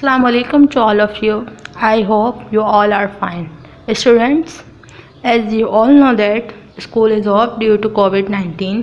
Assalamu alaikum to all of you. I hope you all are fine. Students, as you all know that school is off due to COVID-19.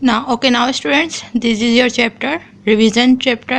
Now students, this is your chapter, revision chapter,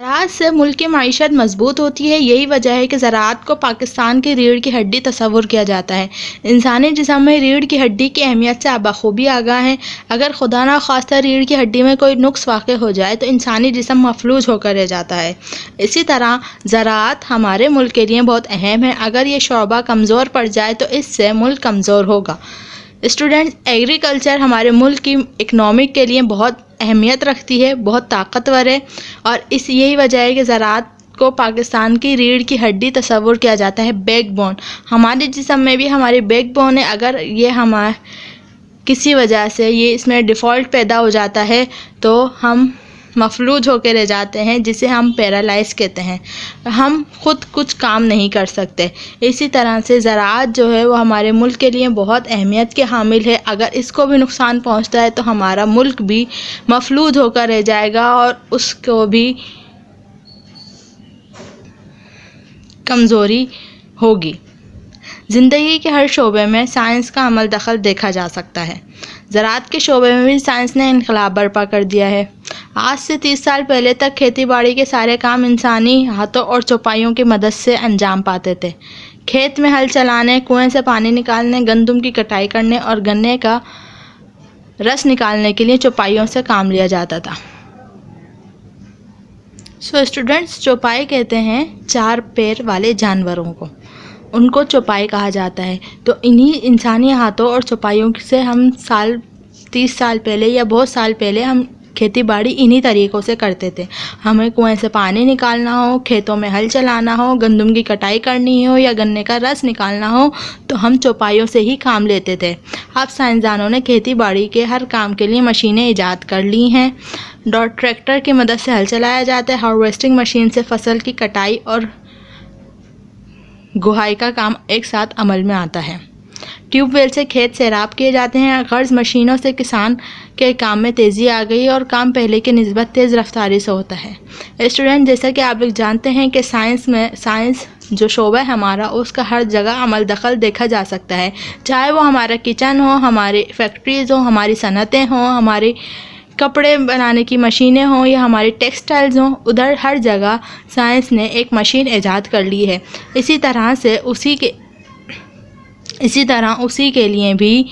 زراعت سے ملک کی معیشت مضبوط ہوتی ہے. یہی وجہ ہے کہ زراعت کو پاکستان کی ریڑھ کی ہڈی تصور کیا جاتا ہے. انسانی جسم میں ریڑھ کی ہڈی کی اہمیت سے آپ بخوبی آگاہ ہیں. اگر خدا نخواستہ ریڑھ کی ہڈی میں کوئی نقص واقع ہو جائے تو انسانی جسم مفلوج ہو کر رہ جاتا ہے. اسی طرح زراعت ہمارے ملک کے لیے بہت اہم ہے. اگر یہ شعبہ کمزور پڑ جائے تو اس سے ملک کمزور ہوگا. اسٹوڈنٹس، ایگریکلچر ہمارے ملک کی اکنامک کے لیے بہت اہمیت رکھتی ہے، بہت طاقتور ہے، اور یہی وجہ ہے کہ زراعت کو پاکستان کی ریڑھ کی ہڈی تصور کیا جاتا ہے، بیک بون. ہمارے جسم میں بھی ہماری بیک بون ہے. اگر یہ کسی وجہ سے یہ اس میں ڈیفالٹ پیدا ہو جاتا ہے تو ہم مفلوج ہو کے رہ جاتے ہیں، جسے ہم پیرالائز کہتے ہیں. ہم خود کچھ کام نہیں کر سکتے. اسی طرح سے زراعت جو ہے وہ ہمارے ملک کے لیے بہت اہمیت کے حامل ہے. اگر اس کو بھی نقصان پہنچتا ہے تو ہمارا ملک بھی مفلوج ہو کر رہ جائے گا اور اس کو بھی کمزوری ہوگی. زندگی کے ہر شعبے میں سائنس کا عمل دخل دیکھا جا سکتا ہے. زراعت کے شعبے میں بھی سائنس نے انقلاب برپا کر دیا ہے. آج سے 30 سال پہلے تک کھیتی باڑی کے سارے کام انسانی ہاتھوں اور چوپایوں کی مدد سے انجام پاتے تھے. کھیت میں ہل چلانے، کنویں سے پانی نکالنے، گندم کی کٹائی کرنے اور گنے کا رس نکالنے کے لیے چوپایوں سے کام لیا جاتا تھا. اسٹوڈنٹس، چوپائے کہتے ہیں 4 پیر والے جانوروں کو. ان کو چوپائے کہا جاتا ہے. تو انہی انسانی ہاتھوں اور چوپایوں سے ہم 30 سال پہلے یا بہت سال پہلے ہم کھیتی باڑی انہی طریقوں سے کرتے تھے. ہمیں کنویں سے پانی نکالنا ہو، کھیتوں میں ہل چلانا ہو، گندم کی کٹائی کرنی ہو یا گنے کا رس نکالنا ہو تو ہم چوپایوں سے ہی کام لیتے تھے. اب سائنسدانوں نے کھیتی باڑی کے ہر کام کے لیے مشینیں ایجاد کر لی ہیں. ٹریکٹر کی مدد سے ہل چلایا جاتا ہے. ہارویسٹنگ مشین سے فصل کی کٹائی اور گہائی کا کام ایک ساتھ عمل میں آتا ہے. ٹیوب ویل سے کھیت سیراب کیے جاتے ہیں. غرض مشینوں سے کسان کے کام میں تیزی آ گئی اور کام پہلے کے نسبت تیز رفتاری سے ہوتا ہے. اسٹوڈنٹ، جیسا کہ آپ لوگ جانتے ہیں کہ سائنس جو شعبہ ہے ہمارا، اس کا ہر جگہ عمل دخل دیکھا جا سکتا ہے. چاہے وہ ہمارا کچن ہو، ہماری فیکٹریز ہوں، ہماری صنعتیں ہوں، ہماری کپڑے بنانے کی مشینیں ہوں یا ہماری ٹیکسٹائلز ہوں، ادھر ہر جگہ سائنس نے ایک مشین ایجاد کر لی ہے. اسی طرح اسی کے لیے بھی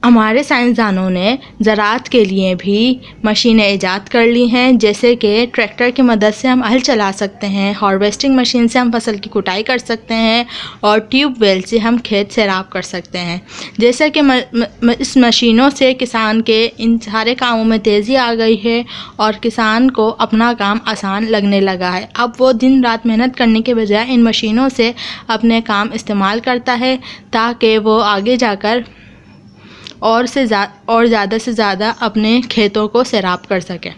ہمارے سائنسدانوں نے زراعت کے لیے بھی مشینیں ایجاد کر لی ہیں. جیسے کہ ٹریکٹر کی مدد سے ہم ہل چلا سکتے ہیں، ہارویسٹنگ مشین سے ہم فصل کی کٹائی کر سکتے ہیں اور ٹیوب ویل سے ہم کھیت سیراب کر سکتے ہیں. جیسا کہ اس مشینوں سے کسان کے ان سارے کاموں میں تیزی آ گئی ہے اور کسان کو اپنا کام آسان لگنے لگا ہے. اب وہ دن رات محنت کرنے کے بجائے ان مشینوں سے اپنے کام استعمال کرتا ہے تاکہ وہ آگے جا کر اور زیادہ سے زیادہ اپنے کھیتوں کو سیراب کر سکے.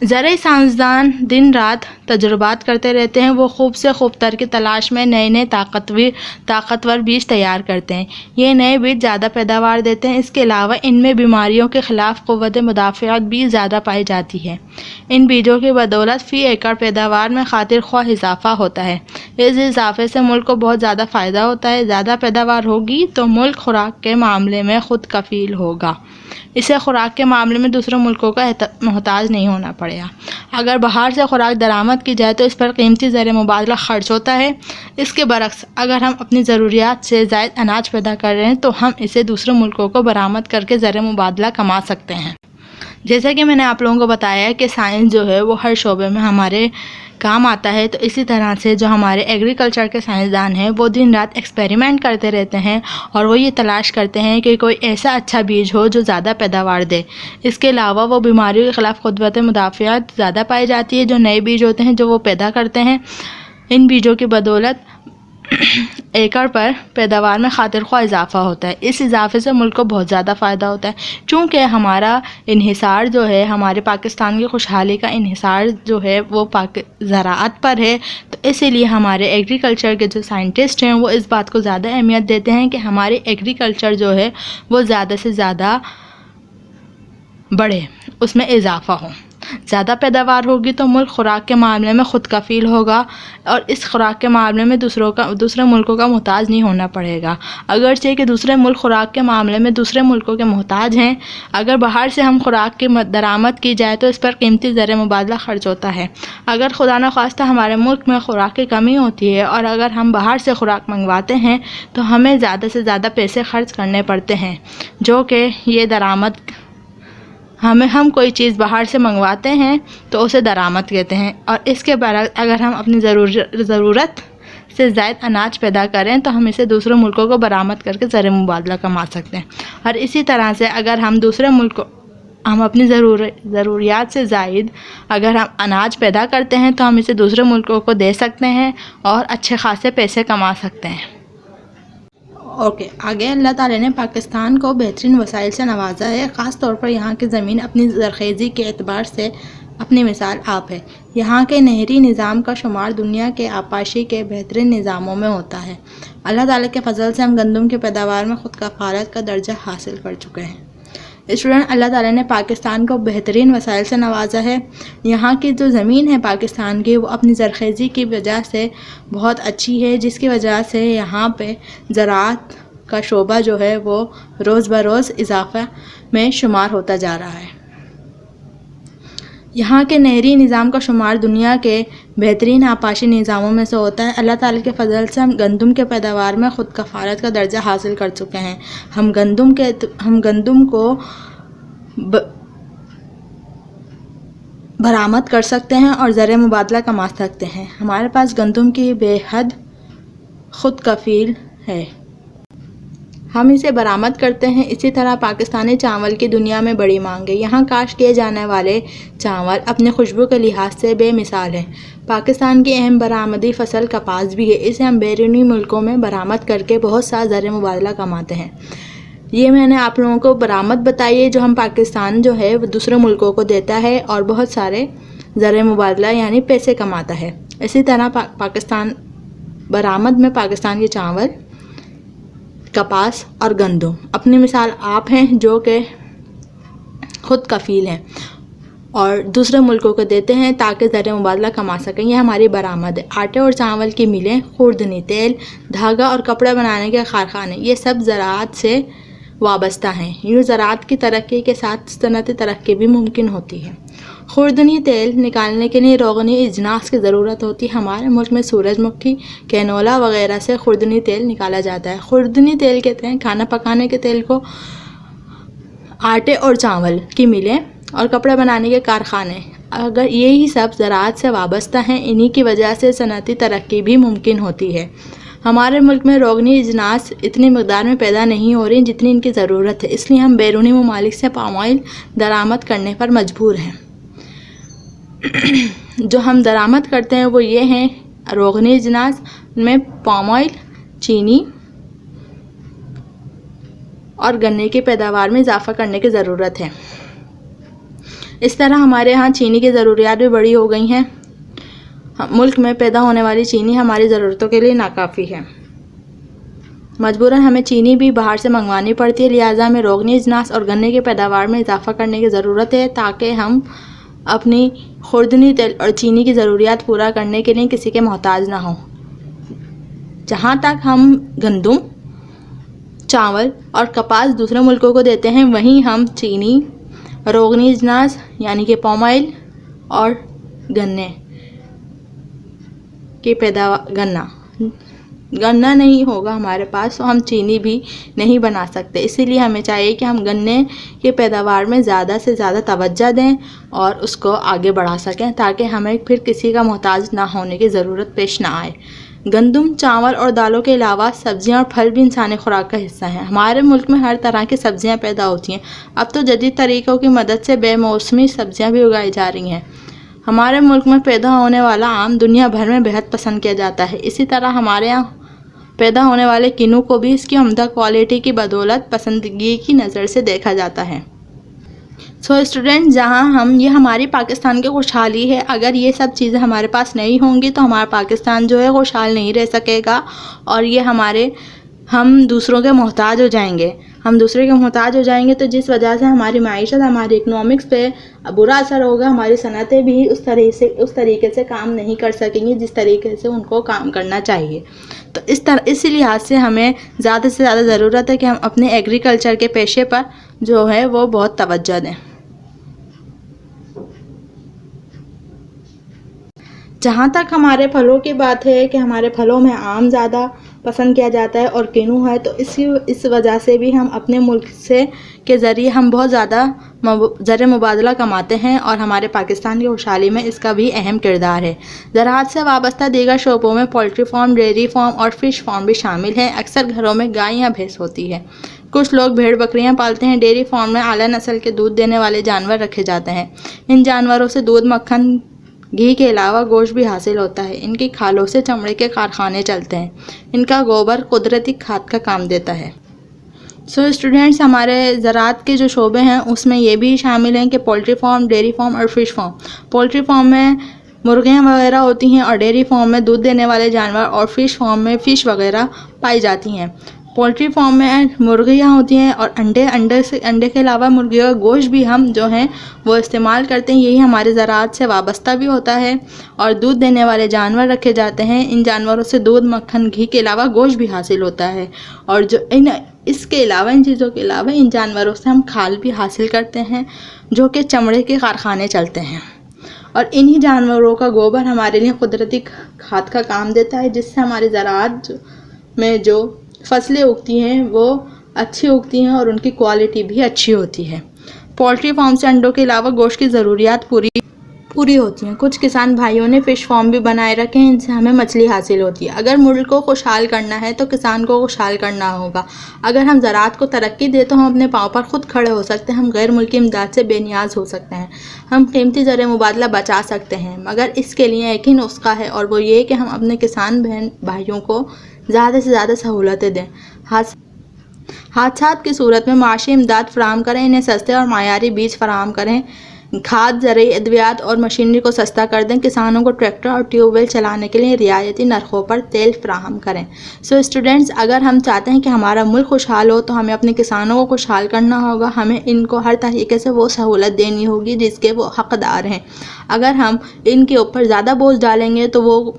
زرعی سائنسدان دن رات تجربات کرتے رہتے ہیں. وہ خوب سے خوب تر کی تلاش میں نئے طاقتور بیج تیار کرتے ہیں. یہ نئے بیج زیادہ پیداوار دیتے ہیں. اس کے علاوہ ان میں بیماریوں کے خلاف قوت مدافعت بھی زیادہ پائی جاتی ہے. ان بیجوں کی بدولت فی ایکڑ پیداوار میں خاطر خواہ اضافہ ہوتا ہے. اس اضافے سے ملک کو بہت زیادہ فائدہ ہوتا ہے. زیادہ پیداوار ہوگی تو ملک خوراک کے معاملے میں خود کفیل ہوگا. اسے خوراک کے معاملے میں دوسرے ملکوں کا محتاج نہیں ہونا پڑے گا. اگر باہر سے خوراک درآمد کی جائے تو اس پر قیمتی زر مبادلہ خرچ ہوتا ہے. اس کے برعکس اگر ہم اپنی ضروریات سے زائد اناج پیدا کر رہے ہیں تو ہم اسے دوسرے ملکوں کو برآمد کر کے زر مبادلہ کما سکتے ہیں. جیسا کہ میں نے آپ لوگوں کو بتایا کہ سائنس جو ہے وہ ہر شعبے میں ہمارے کام آتا ہے. تو اسی طرح سے جو ہمارے ایگریکلچر کے سائنسدان ہیں وہ دن رات ایکسپیریمنٹ کرتے رہتے ہیں اور وہ یہ تلاش کرتے ہیں کہ کوئی ایسا اچھا بیج ہو جو زیادہ پیداوار دے. اس کے علاوہ وہ بیماریوں کے خلاف قوت مدافعت زیادہ پائی جاتی ہے. جو نئے بیج ہوتے ہیں جو وہ پیدا کرتے ہیں، ان بیجوں کی بدولت ایکڑ پر پیداوار میں خاطر خواہ اضافہ ہوتا ہے. اس اضافے سے ملک کو بہت زیادہ فائدہ ہوتا ہے. چونکہ ہمارا انحصار جو ہے، ہمارے پاکستان کی خوشحالی کا انحصار جو ہے وہ زراعت پر ہے، تو اسی لیے ہمارے ایگریکلچر کے جو سائنٹسٹ ہیں وہ اس بات کو زیادہ اہمیت دیتے ہیں کہ ہمارے ایگریکلچر جو ہے وہ زیادہ سے زیادہ بڑھے، اس میں اضافہ ہو. زیادہ پیداوار ہوگی تو ملک خوراک کے معاملے میں خود کفیل ہوگا اور اس خوراک کے معاملے میں دوسرے ملکوں کا محتاج نہیں ہونا پڑے گا۔ اگرچہ کہ دوسرے ملک خوراک کے معاملے میں دوسرے ملکوں کے محتاج ہیں، اگر باہر سے ہم خوراک کی درآمد کی جائے تو اس پر قیمتی زر مبادلہ خرچ ہوتا ہے۔ اگر خدا نخواستہ ہمارے ملک میں خوراک کی کمی ہوتی ہے اور اگر ہم باہر سے خوراک منگواتے ہیں تو ہمیں زیادہ سے زیادہ پیسے خرچ کرنے پڑتے ہیں، جو کہ یہ درآمد ہم کوئی چیز باہر سے منگواتے ہیں تو اسے درآمد کہتے ہیں، اور اس کے برعکس اگر ہم اپنی ضرورت سے زائد اناج پیدا کریں تو ہم اسے دوسرے ملکوں کو برآمد کر کے زر مبادلہ کما سکتے ہیں۔ اور اسی طرح سے اگر ہم اپنی ضروریات سے زائد اگر ہم اناج پیدا کرتے ہیں تو ہم اسے دوسرے ملکوں کو دے سکتے ہیں اور اچھے خاصے پیسے کما سکتے ہیں۔ آگے اللہ تعالیٰ نے پاکستان کو بہترین وسائل سے نوازا ہے، خاص طور پر یہاں کی زمین اپنی زرخیزی کے اعتبار سے اپنی مثال آپ ہے۔ یہاں کے نہری نظام کا شمار دنیا کے آبپاشی کے بہترین نظاموں میں ہوتا ہے۔ اللہ تعالیٰ کے فضل سے ہم گندم کی پیداوار میں خود کفالت کا درجہ حاصل کر چکے ہیں۔ اسٹوڈنٹ، اللہ تعالیٰ نے پاکستان کو بہترین وسائل سے نوازا ہے۔ یہاں کی جو زمین ہے پاکستان کی وہ اپنی زرخیزی کی وجہ سے بہت اچھی ہے، جس کی وجہ سے یہاں پہ زراعت کا شعبہ جو ہے وہ روز بروز اضافہ میں شمار ہوتا جا رہا ہے۔ یہاں کے نہری نظام کا شمار دنیا کے بہترین آبپاشی نظاموں میں سے ہوتا ہے۔ اللہ تعالیٰ کے فضل سے ہم گندم کے پیداوار میں خود کفالت کا درجہ حاصل کر چکے ہیں۔ ہم گندم کو برآمد کر سکتے ہیں اور زر مبادلہ کما سکتے ہیں۔ ہمارے پاس گندم کی بے حد خود کفیل ہے، ہم اسے برآمد کرتے ہیں۔ اسی طرح پاکستانی چاول کی دنیا میں بڑی مانگ ہے۔ یہاں کاشت کیے جانے والے چاول اپنے خوشبو کے لحاظ سے بے مثال ہیں۔ پاکستان کی اہم برآمدی فصل کپاس بھی ہے، اسے ہم بیرونی ملکوں میں برآمد کر کے بہت سا زر مبادلہ کماتے ہیں۔ یہ میں نے آپ لوگوں کو برآمد بتائی ہے جو ہم پاکستان جو ہے وہ دوسرے ملکوں کو دیتا ہے اور بہت سارے زر مبادلہ یعنی پیسے کماتا ہے۔ اسی طرح پاکستان برآمد میں پاکستان کے چاول، کپاس اور گندم اپنی مثال آپ ہیں جو کہ خود کفیل ہیں اور دوسرے ملکوں کو دیتے ہیں تاکہ زر مبادلہ کما سکیں۔ یہ ہماری برآمد ہے۔ آٹے اور چاول کی ملیں، خوردنی، تیل، دھاگا اور کپڑے بنانے کے کارخانے، یہ سب زراعت سے وابستہ ہیں۔ یوں زراعت کی ترقی کے ساتھ صنعتی ترقی بھی ممکن ہوتی ہے۔ خوردنی تیل نکالنے کے لیے روغنی اجناس کی ضرورت ہوتی ہے۔ ہمارے ملک میں سورج مکھی، کینولا وغیرہ سے خوردنی تیل نکالا جاتا ہے۔ خوردنی تیل کہتے ہیں کھانا پکانے کے تیل کو۔ آٹے اور چاول کی ملیں اور کپڑے بنانے کے کارخانے، اگر یہی سب زراعت سے وابستہ ہیں، انہی کی وجہ سے صنعتی ترقی بھی ممکن ہوتی ہے۔ ہمارے ملک میں روغنی اجناس اتنی مقدار میں پیدا نہیں ہو رہی جتنی ان کی ضرورت ہے، اس لیے ہم بیرونی ممالک سے پام آئل درآمد کرنے پر مجبور ہیں۔ جو ہم درآمد کرتے ہیں وہ یہ ہیں روغنی اجناس میں پام آئل، چینی اور گنے کی پیداوار میں اضافہ کرنے کی ضرورت ہے۔ اس طرح ہمارے ہاں چینی کی ضروریات بھی بڑی ہو گئی ہیں۔ ملک میں پیدا ہونے والی چینی ہماری ضرورتوں کے لیے ناکافی ہے، مجبوراً ہمیں چینی بھی باہر سے منگوانی پڑتی ہے، لہٰذا ہمیں روغنی اجناس اور گنے کی پیداوار میں اضافہ کرنے کی ضرورت ہے تاکہ ہم اپنی خوردنی تیل اور چینی کی ضروریات پورا کرنے کے لیے کسی کے محتاج نہ ہوں۔ جہاں تک ہم گندم، چاول اور کپاس دوسرے ملکوں کو دیتے ہیں، وہیں ہم چینی، روغنی اجناس یعنی کہ پام آئل اور گنے کی پیداوار گنا نہیں ہوگا ہمارے پاس تو ہم چینی بھی نہیں بنا سکتے۔ اسی لیے ہمیں چاہیے کہ ہم گنے کی پیداوار میں زیادہ سے زیادہ توجہ دیں اور اس کو آگے بڑھا سکیں تاکہ ہمیں پھر کسی کا محتاج نہ ہونے کی ضرورت پیش نہ آئے۔ گندم، چاول اور دالوں کے علاوہ سبزیاں اور پھل بھی انسانی خوراک کا حصہ ہیں۔ ہمارے ملک میں ہر طرح کی سبزیاں پیدا ہوتی ہیں۔ اب تو جدید طریقوں کی مدد سے بے موسمی سبزیاں بھی اگائی جا رہی ہیں۔ ہمارے ملک میں پیدا ہونے والا آم دنیا بھر میں بہت پسند کیا جاتا ہے۔ اسی طرح ہمارے یہاں پیدا ہونے والے کینو کو بھی اس کی عمدہ کوالٹی کی بدولت پسندگی کی نظر سے دیکھا جاتا ہے۔ اسٹوڈنٹ، یہ ہماری پاکستان کی خوشحالی ہے۔ اگر یہ سب چیزیں ہمارے پاس نہیں ہوں گی تو ہمارا پاکستان جو ہے خوشحال نہیں رہ سکے گا اور یہ ہم دوسروں کے محتاج ہو جائیں گے. ہم دوسرے کے محتاج ہو جائیں گے تو جس وجہ سے ہماری معیشت، ہماری اکنامکس پہ برا اثر ہوگا. ہماری صنعتیں بھی اس طریقے سے کام نہیں کر سکیں گی جس طریقے سے ان کو کام کرنا چاہیے. تو اسی لحاظ سے ہمیں زیادہ سے زیادہ ضرورت ہے کہ ہم اپنے ایگریکلچر کے پیشے پر جو ہے وہ بہت توجہ دیں. جہاں تک ہمارے پھلوں کی بات ہے کہ ہمارے پھلوں میں آم زیادہ پسند کیا جاتا ہے اور کینو ہے، تو اس وجہ سے بھی ہم اپنے ملک سے کے ذریعے ہم بہت زیادہ زر مبادلہ کماتے ہیں اور ہمارے پاکستان کی خوشحالی میں اس کا بھی اہم کردار ہے. زراعت سے وابستہ دیگر شعبوں میں پولٹری فارم، ڈیری فارم اور فش فارم بھی شامل ہیں. اکثر گھروں میں گائے یا بھینس ہوتی ہے. کچھ لوگ بھیڑ بکریاں پالتے ہیں. ڈیری فارم میں اعلیٰ نسل کے دودھ دینے والے جانور رکھے جاتے ہیں. ان جانوروں سے دودھ، مکھن، گھی کے علاوہ گوشت بھی حاصل ہوتا ہے. ان کی کھالوں سے چمڑے کے کارخانے چلتے ہیں. ان کا گوبر قدرتی کھاد کا کام دیتا ہے. اسٹوڈینٹس، ہمارے زراعت کے جو شعبے ہیں اس میں یہ بھی شامل ہیں کہ پولٹری فارم، ڈیری فارم اور فش فارم. پولٹری فارم میں مرغیاں وغیرہ ہوتی ہیں اور ڈیری فارم میں دودھ دینے والے جانور اور فش فارم میں فش وغیرہ پائی جاتی ہیں. پولٹری فارم میں مرغیاں ہوتی ہیں اور انڈے کے علاوہ مرغیوں کا گوشت بھی ہم جو ہیں وہ استعمال کرتے ہیں. یہی ہمارے زراعت سے وابستہ بھی ہوتا ہے. اور دودھ دینے والے جانور رکھے جاتے ہیں. ان جانوروں سے دودھ، مکھن، گھی کے علاوہ گوشت بھی حاصل ہوتا ہے. اور اس کے علاوہ، ان چیزوں کے علاوہ ان جانوروں سے ہم کھال بھی حاصل کرتے ہیں جو کہ چمڑے کے کارخانے چلتے ہیں. اور انہی جانوروں کا گوبر ہمارے لیے قدرتی کھاد کا کام دیتا ہے، جس سے ہماری زراعت میں جو فصلیں اگتی ہیں وہ اچھی اگتی ہیں اور ان کی کوالٹی بھی اچھی ہوتی ہے. پولٹری فارم سے انڈوں کے علاوہ گوشت کی ضروریات پوری ہوتی ہیں. کچھ کسان بھائیوں نے فش فارم بھی بنائے رکھے ہیں. ان سے ہمیں مچھلی حاصل ہوتی ہے. اگر ملک کو خوشحال کرنا ہے تو کسان کو خوشحال کرنا ہوگا. اگر ہم زراعت کو ترقی دیں تو ہم اپنے پاؤں پر خود کھڑے ہو سکتے ہیں. ہم غیر ملکی امداد سے بے نیاز ہو سکتے ہیں. ہم قیمتی زر مبادلہ بچا سکتے ہیں. مگر اس کے لیے ایک ہی نسخہ ہے اور وہ یہ کہ ہم اپنے کسان بہن بھائیوں کو زیادہ سے زیادہ سہولتیں دیں. حادثات کی صورت میں معاشی امداد فراہم کریں. انہیں سستے اور معیاری بیج فراہم کریں. کھاد، زرعی ادویات اور مشینری کو سستا کر دیں. کسانوں کو ٹریکٹر اور ٹیوب ویل چلانے کے لیے رعایتی نرخوں پر تیل فراہم کریں. اسٹوڈینٹس، اگر ہم چاہتے ہیں کہ ہمارا ملک خوشحال ہو تو ہمیں اپنے کسانوں کو خوشحال کرنا ہوگا. ہمیں ان کو ہر طریقے سے وہ سہولت دینی ہوگی جس کے وہ حقدار ہیں. اگر ہم ان کے اوپر زیادہ بوجھ ڈالیں گے تو وہ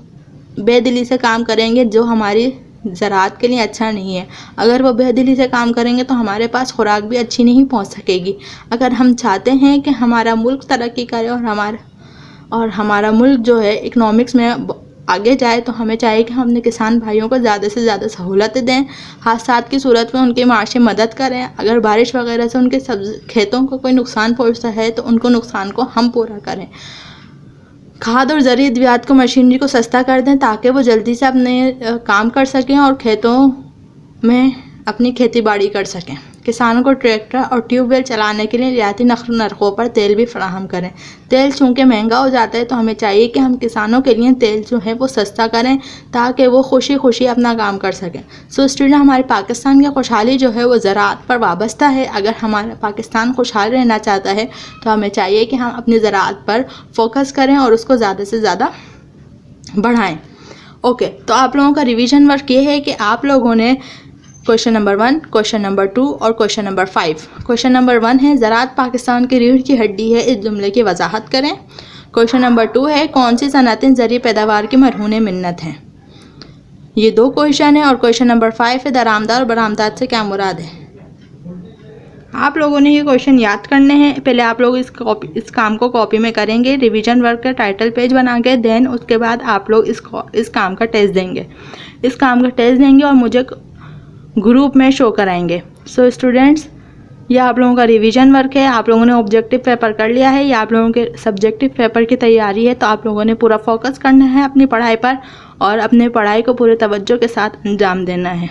بے دلی سے کام کریں گے جو ہماری زراعت کے لیے اچھا نہیں ہے. اگر وہ بے دلی سے کام کریں گے تو ہمارے پاس خوراک بھی اچھی نہیں پہنچ سکے گی. اگر ہم چاہتے ہیں کہ ہمارا ملک ترقی کرے اور ہمارا ملک جو ہے اکنامکس میں آگے جائے تو ہمیں چاہیے کہ ہم اپنے کسان بھائیوں کو زیادہ سے زیادہ سہولتیں دیں. حادثات کی صورت میں ان کی معاشی مدد کریں. اگر بارش وغیرہ سے ان کے کھیتوں کو کوئی نقصان پہنچتا ہے تو ان کو نقصان کو ہم پورا کریں. کھاد اور زرعی ادویات کو، مشینری کو سستا کر دیں تاکہ وہ جلدی سے اپنے کام کر سکیں اور کھیتوں میں اپنی کھیتی باڑی کر سکیں. کسانوں کو ٹریکٹر اور ٹیوب ویل چلانے کے لیے رعایتی نرخوں پر تیل بھی فراہم کریں. تیل چونکہ مہنگا ہو جاتا ہے تو ہمیں چاہیے کہ ہم کسانوں کے لیے تیل جو ہے وہ سستا کریں تاکہ وہ خوشی اپنا کام کر سکیں. اسٹوڈنٹ، ہمارے پاکستان کی خوشحالی جو ہے وہ زراعت پر وابستہ ہے. اگر ہمارا پاکستان خوشحال رہنا چاہتا ہے تو ہمیں چاہیے کہ ہم اپنی زراعت پر فوکس کریں اور اس کو زیادہ سے زیادہ بڑھائیں. تو آپ لوگوں کا ریویژن ورک یہ ہے کہ آپ لوگوں نے کوشچن نمبر 1، کوشچن نمبر 2 اور کوشچن نمبر 5. کوشچن نمبر 1 ہے زراعت پاکستان کی ریڑھ کی ہڈی ہے، اس جملے کی وضاحت کریں. کوشچن نمبر 2 ہے کون سی صنعتیں زرعی پیداوار کی مرہون منت ہیں. یہ 2 کوشچن ہیں. اور کوشچن نمبر 5 ہے درآمدات اور برآمدات سے کیا مراد ہے. آپ لوگوں نے یہ کوشچن یاد کرنے ہیں. پہلے آپ لوگ اس کام کو کاپی میں کریں گے ریویژن ورک کا ٹائٹل پیج بنا کے. دین اس کے بعد آپ لوگ اس کام کا ٹیسٹ دیں گے. اس کام کا ٹیسٹ دیں گے اور مجھے گروپ میں شو کرائیں گے. اسٹوڈینٹس، یہ آپ لوگوں کا ریویژن ورک ہے. آپ لوگوں نے آبجیکٹیو پیپر کر لیا ہے. یہ آپ لوگوں کے سبجیکٹیو پیپر کی تیاری ہے. تو آپ لوگوں نے پورا فوکس کرنا ہے اپنی پڑھائی پر اور اپنے پڑھائی کو پورے توجہ کے ساتھ انجام دینا ہے.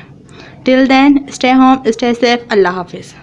ٹل دین، اسٹے ہوم، اسٹے سیف. اللہ حافظ.